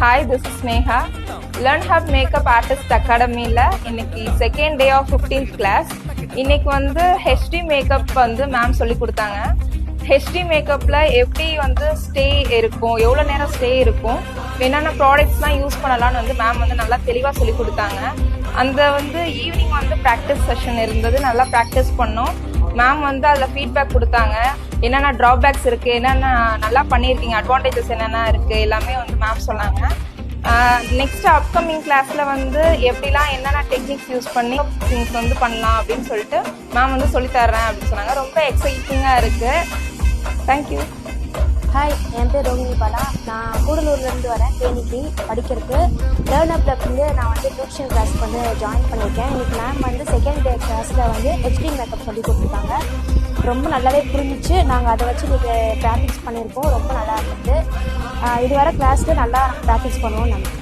Hi, this is Sneha. Learn Hub Makeup Artist Academy la இன்னைக்கு second day of 15th class. இன்னைக்கு வந்து HD makeup வந்து ma'am சொல்லி கொடுத்தாங்க. HD மேக்கப்ல எப்படி வந்து ஸ்டே இருக்கும், எவ்வளவு நேரம் ஸ்டே இருக்கும், என்னென்ன ப்ராடக்ட்ஸ்லாம் யூஸ் பண்ணலாம்னு வந்து மேம் வந்து நல்லா தெளிவா சொல்லி கொடுத்தாங்க. அந்த வந்து ஈவினிங் வந்து ப்ராக்டிஸ் செஷன் இருந்தது, நல்லா ப்ராக்டிஸ் பண்ணோம். மேம் வந்து அதில் ஃபீட்பேக் கொடுத்தாங்க, என்னென்ன ட்ராபேக்ஸ் இருக்குது, என்னென்ன நல்லா பண்ணியிருக்கீங்க, அட்வான்டேஜஸ் என்னென்ன இருக்குது, எல்லாமே வந்து மேம் சொன்னாங்க. நெக்ஸ்ட் அப்கமிங் கிளாஸில் வந்து எப்படிலாம் என்னென்ன டெக்னிக்ஸ் யூஸ் பண்ணி திங்ஸ் வந்து பண்ணலாம் அப்படின்னு சொல்லிட்டு மேம் வந்து சொல்லித்தரேன் அப்படின்னு சொன்னாங்க. ரொம்ப எக்ஸைட்டிங்காக இருக்குது. தேங்க்யூ. ஹாய், என் பேர் ரோகிணி பாலா. நான் கூடலூர்லேருந்து வரேன் தேனிக்கு படிக்கிறதுக்கு. லேர்ன் அப்ல வந்து நான் வந்து டியூஷன் கிளாஸ்க்கு வந்து ஜாயின் பண்ணியிருக்கேன். இன்னைக்கு மேம் வந்து செகண்ட் டே கிளாஸில் வந்து ஹெச்டி மேக்கப் சொல்லி கொடுத்துருக்காங்க. ரொம்ப நல்லாவே புரிஞ்சிச்சு. நாங்கள் அதை வச்சு இன்றைக்கி ப்ராக்டிஸ் பண்ணியிருக்கோம். ரொம்ப நல்லா இருந்தது. இது வர கிளாஸில் நல்லா ப்ராக்டிஸ் பண்ணுவோம். நன்றி.